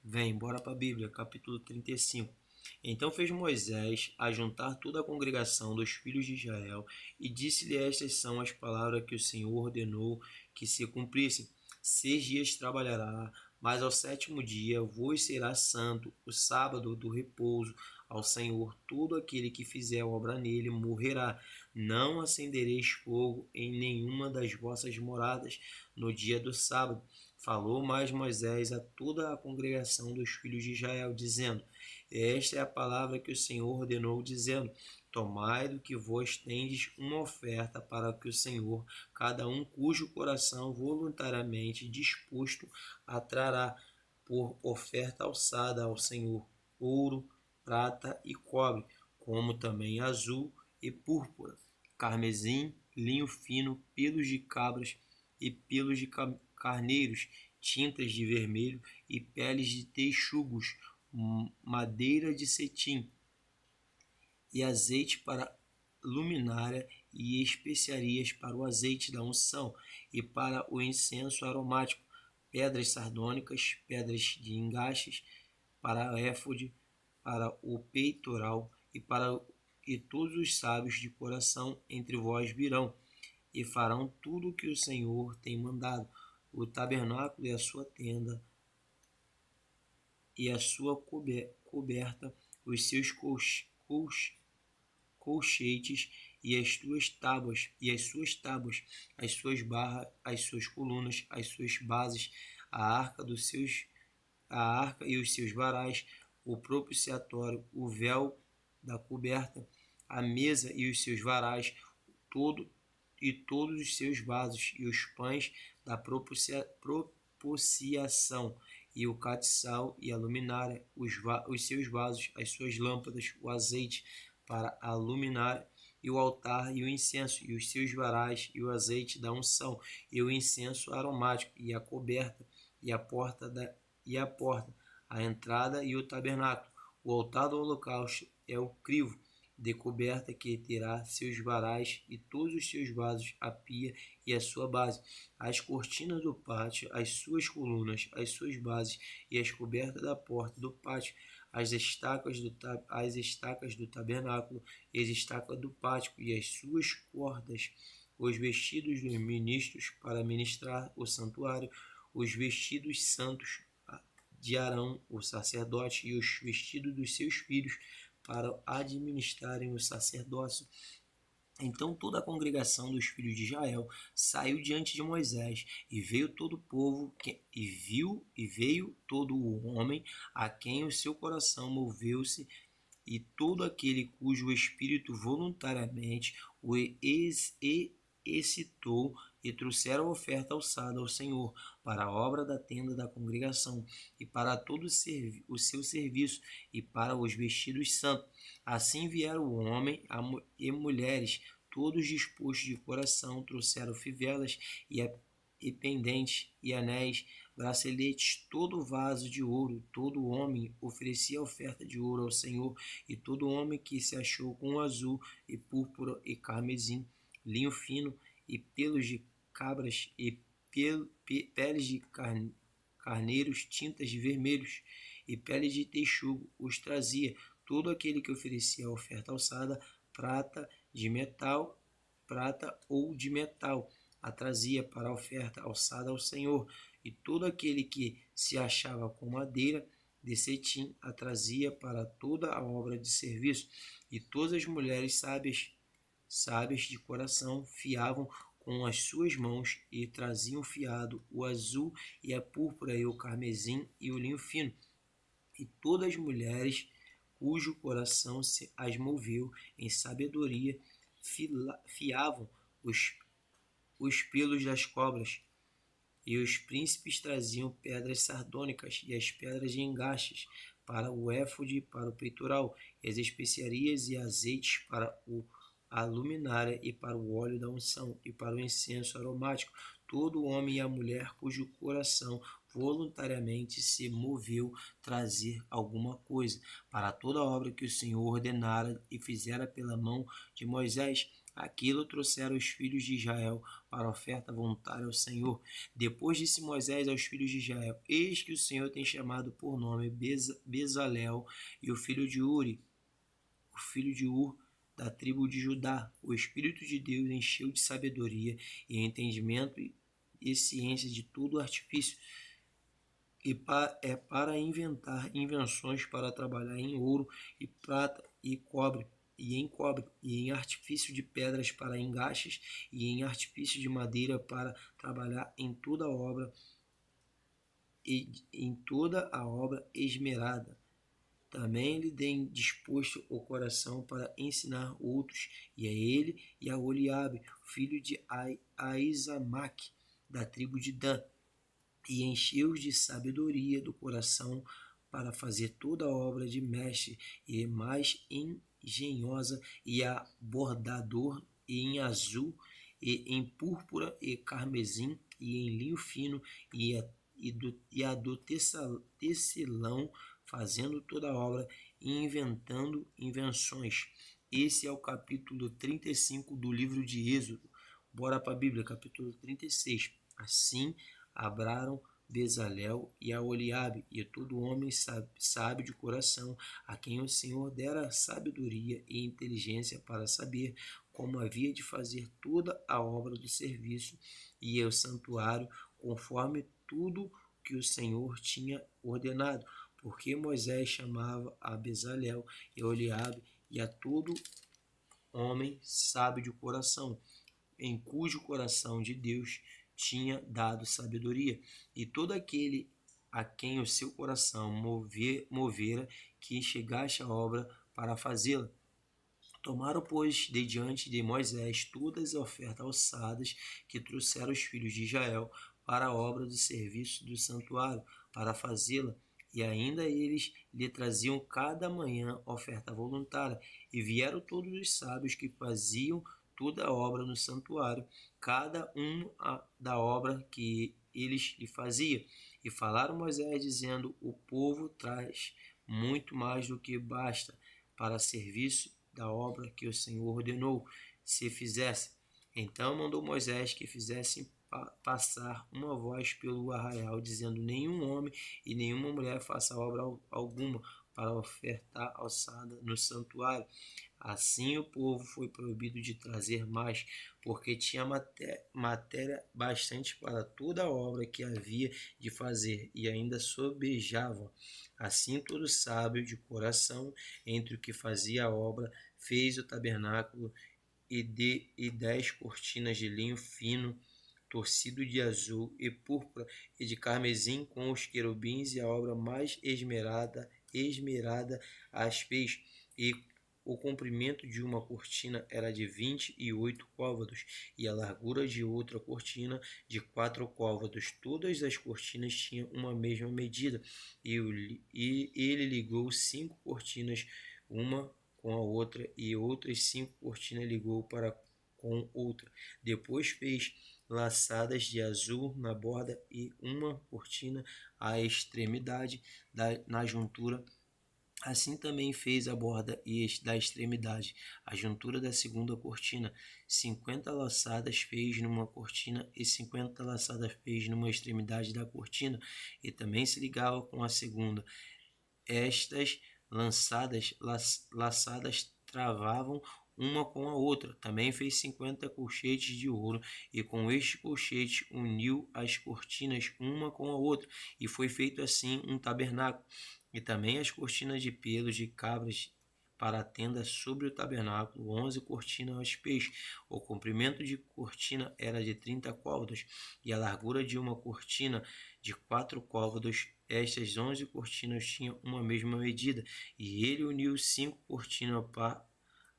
Vem, bora para a Bíblia, capítulo 35. Então fez Moisés ajuntar toda a congregação dos filhos de Israel e disse-lhe: Estas são as palavras que o Senhor ordenou que se cumprissem. 6 dias trabalhará, mas ao sétimo dia vos será santo, o sábado do repouso ao Senhor. Todo aquele que fizer obra nele morrerá. Não acendereis fogo em nenhuma das vossas moradas no dia do sábado. Falou mais Moisés a toda a congregação dos filhos de Israel, dizendo: Esta é a palavra que o Senhor ordenou, dizendo: Tomai do que vós tendes uma oferta para que o Senhor, cada um cujo coração voluntariamente disposto trará por oferta alçada ao Senhor ouro, prata e cobre, como também azul e púrpura, carmesim, linho fino, pelos de cabras e pelos de carneiros, tintas de vermelho e peles de texugos, madeira de cetim, e azeite para luminária e especiarias para o azeite da unção e para o incenso aromático, pedras sardônicas, pedras de engastes, para o éfode, para o peitoral e todos os sábios de coração entre vós virão e farão tudo o que o Senhor tem mandado. O tabernáculo e a sua tenda e a sua coberta, os seus colchetes e as suas tábuas, as suas barras, as suas colunas, as suas bases, a arca e os seus varais, o propiciatório, o véu da coberta, a mesa e os seus varais, todos os seus vasos e os pães da propiciação, e o catiçal e a luminária, os seus vasos, as suas lâmpadas, o azeite para a luminária, e o altar e o incenso, e os seus varais, e o azeite da unção, e o incenso aromático, e a coberta, e a porta, a entrada e o tabernáculo. O altar do holocausto é o crivo de coberta que terá seus varais e todos os seus vasos, a pia e a sua base, as cortinas do pátio, as suas colunas, as suas bases e as cobertas da porta do pátio, as estacas do tabernáculo, as estacas do pátio e as suas cordas, os vestidos dos ministros para ministrar o santuário, os vestidos santos de Arão, o sacerdote, e os vestidos dos seus filhos para administrarem o sacerdócio. Então toda a congregação dos filhos de Israel saiu diante de Moisés, e veio todo o povo, e veio todo o homem a quem o seu coração moveu-se, e todo aquele cujo espírito voluntariamente o excitou, e trouxeram oferta alçada ao Senhor para a obra da tenda da congregação e para todo o seu serviço e para os vestidos santos. Assim vieram o homem e mulheres, todos dispostos de coração, trouxeram fivelas e pendentes e anéis, braceletes, todo vaso de ouro. Todo homem oferecia oferta de ouro ao Senhor, e todo homem que se achou com azul e púrpura e carmesim, linho fino e pelos de cabras e peles de carneiros, tintas de vermelhos e peles de texugo, os trazia. Todo aquele que oferecia a oferta alçada, prata ou de metal, a trazia para a oferta alçada ao Senhor. E todo aquele que se achava com madeira de cetim, a trazia para toda a obra de serviço. E todas as mulheres sábias de coração fiavam com as suas mãos e traziam fiado o azul e a púrpura e o carmesim e o linho fino. E todas as mulheres cujo coração se as moveu em sabedoria fiavam os pelos das cobras. E os príncipes traziam pedras sardônicas e as pedras de engastes para o éfode e para o peitoral, e as especiarias e azeites para a luminária e para o óleo da unção e para o incenso aromático. Todo homem e a mulher cujo coração voluntariamente se moveu trazer alguma coisa para toda a obra que o Senhor ordenara e fizera pela mão de Moisés. Aquilo trouxeram os filhos de Israel para a oferta voluntária ao Senhor. Depois disse Moisés aos filhos de Israel: Eis que o Senhor tem chamado por nome Bezalel e o filho de Uri, o filho de Ur, da tribo de Judá. O Espírito de Deus encheu de sabedoria e entendimento e ciência de todo artifício, e para inventar invenções para trabalhar em ouro e prata e cobre, e em artifício de pedras para engates, e em artifício de madeira para trabalhar em toda a obra, e em toda a obra esmerada. Também lhe tem disposto o coração para ensinar outros, e a ele e a Oliabe, filho de Aizamaque, da tribo de Dan, e encheu-os de sabedoria do coração para fazer toda a obra de mestre, e mais engenhosa, e a bordador, e em azul, e em púrpura, e carmesim, e em linho fino, e a do tecelão, fazendo toda a obra e inventando invenções. Esse é o capítulo 35 do livro de Êxodo. Bora para a Bíblia, capítulo 36. Assim abraram Bezalel e a Oliabe, e todo homem sábio de coração, a quem o Senhor dera sabedoria e inteligência para saber como havia de fazer toda a obra do serviço e o santuário, conforme tudo que o Senhor tinha ordenado. Porque Moisés chamava a Bezalel e a Oliabe e a todo homem sábio de coração, em cujo coração de Deus tinha dado sabedoria, e todo aquele a quem o seu coração movera que chegasse à obra para fazê-la. Tomaram, pois, de diante de Moisés todas as ofertas alçadas que trouxeram os filhos de Israel para a obra do serviço do santuário, para fazê-la, e ainda eles lhe traziam cada manhã oferta voluntária, e vieram todos os sábios que faziam toda a obra no santuário, cada um da obra que eles lhe faziam. E falaram Moisés, dizendo: O povo traz muito mais do que basta para serviço da obra que o Senhor ordenou se fizesse. Então mandou Moisés que fizessem passar uma voz pelo arraial, dizendo: Nenhum homem e nenhuma mulher faça obra alguma para ofertar alçada no santuário. Assim o povo foi proibido de trazer mais, porque tinha matéria bastante para toda a obra que havia de fazer, e ainda sobejavam. Assim todo sábio de coração, entre o que fazia a obra, fez o tabernáculo e 10 cortinas de linho fino, torcido de azul e púrpura e de carmesim, com os querubins, e a obra mais esmerada as fez. E o comprimento de uma cortina era de 28 côvados, e a largura de outra cortina de 4 côvados. Todas as cortinas tinham uma mesma medida, e ele ligou 5 cortinas, uma com a outra, e outras 5 cortinas ligou para com outra. Depois fez laçadas de azul na borda e uma cortina à extremidade na juntura. Assim também fez a borda da extremidade, a juntura da segunda cortina. 50 laçadas fez numa cortina e 50 laçadas fez numa extremidade da cortina, e também se ligava com a segunda. Estas laçadas travavam uma com a outra. Também fez 50 colchetes de ouro, e com este colchete uniu as cortinas uma com a outra, e foi feito assim um tabernáculo. E também as cortinas de pelos de cabras para a tenda sobre o tabernáculo, 11 cortinas aos pés. O comprimento de cortina era de 30 côvados, e a largura de uma cortina de 4 côvados. Estas 11 cortinas tinham uma mesma medida, e ele uniu 5 cortinas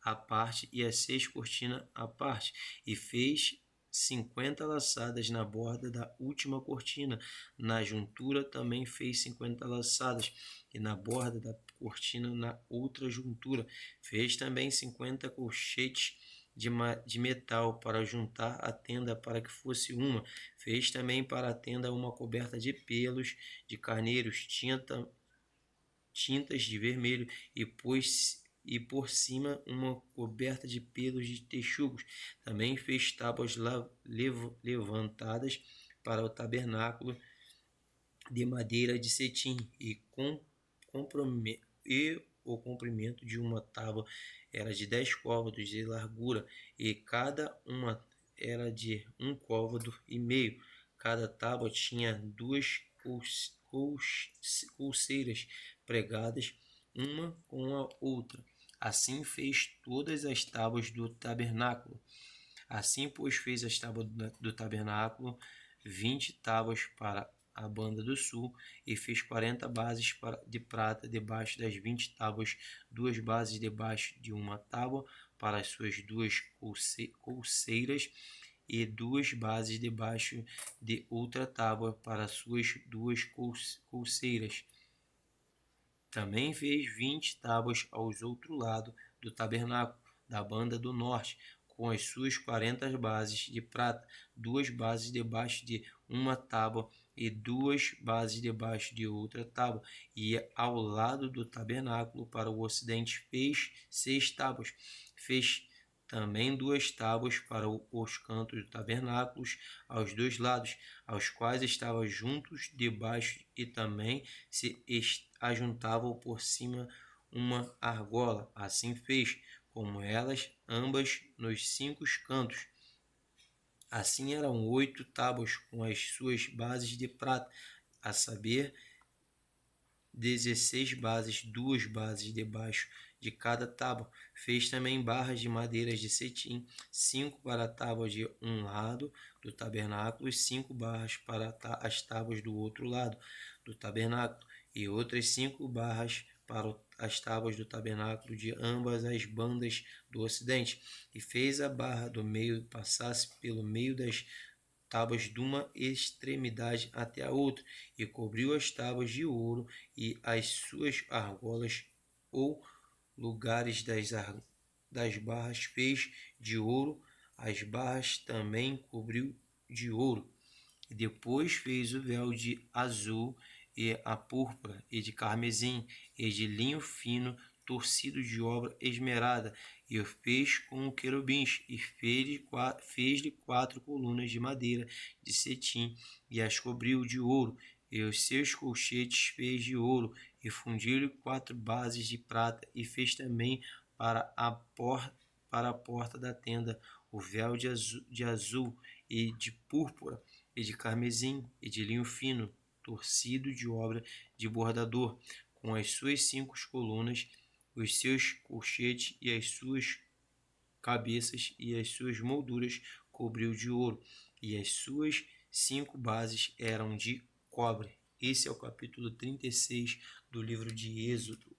à parte e as 6 cortinas à parte, e fez 50 laçadas na borda da última cortina. Na juntura também fez 50 laçadas, e na borda da cortina na outra juntura. Fez também 50 colchetes de metal para juntar a tenda para que fosse uma. Fez também para a tenda uma coberta de pelos de carneiros, tintas de vermelho, e por cima uma coberta de pelos de texugos. Também fez tábuas levantadas para o tabernáculo de madeira de cetim e o comprimento de uma tábua era de 10 côvados de largura, e cada uma era de 1,5 côvado. Cada tábua tinha 2 pulseiras pregadas uma com a outra. Assim fez todas as tábuas do tabernáculo. Assim, pois, fez as tábuas do tabernáculo, 20 tábuas para a banda do sul, e fez 40 bases de prata debaixo das 20 tábuas, 2 bases debaixo de uma tábua para as suas 2 colseiras, e 2 bases debaixo de outra tábua para as suas 2 colseiras. Também fez 20 tábuas aos outro lado do tabernáculo, da banda do norte, com as suas 40 bases de prata, 2 bases debaixo de uma tábua e 2 bases debaixo de outra tábua. E ao lado do tabernáculo, para o ocidente, fez 6 tábuas. Fez também 2 tábuas para os cantos do tabernáculo, aos 2 lados, aos quais estavam juntos debaixo, e também se ajuntavam por cima uma argola. Assim fez, como elas, ambas nos 5 cantos. Assim eram 8 tábuas com as suas bases de prata, a saber, 16 bases, 2 bases debaixo de cada tábua. Fez também barras de madeiras de cetim, 5 para a tábua de um lado do tabernáculo, e 5 barras para as tábuas do outro lado do tabernáculo, e outras 5 barras para as tábuas do tabernáculo de ambas as bandas do ocidente. E fez a barra do meio passasse pelo meio das tábuas de uma extremidade até a outra, e cobriu as tábuas de ouro, e as suas argolas ou lugares das barras fez de ouro, as barras também cobriu de ouro. E depois fez o véu de azul, e a púrpura, e de carmesim, e de linho fino, torcido de obra esmerada, e o fez com querubins, e fez-lhe 4 colunas de madeira de cetim, e as cobriu de ouro, e os seus colchetes fez de ouro, e fundiu-lhe 4 bases de prata, e fez também para a porta da tenda o véu de azul e de púrpura, e de carmesim, e de linho fino, torcido de obra de bordador, com as suas 5 colunas, os seus colchetes e as suas cabeças e as suas molduras cobriu de ouro, e as suas 5 bases eram de cobre. Esse é o capítulo 36 do livro de Êxodo.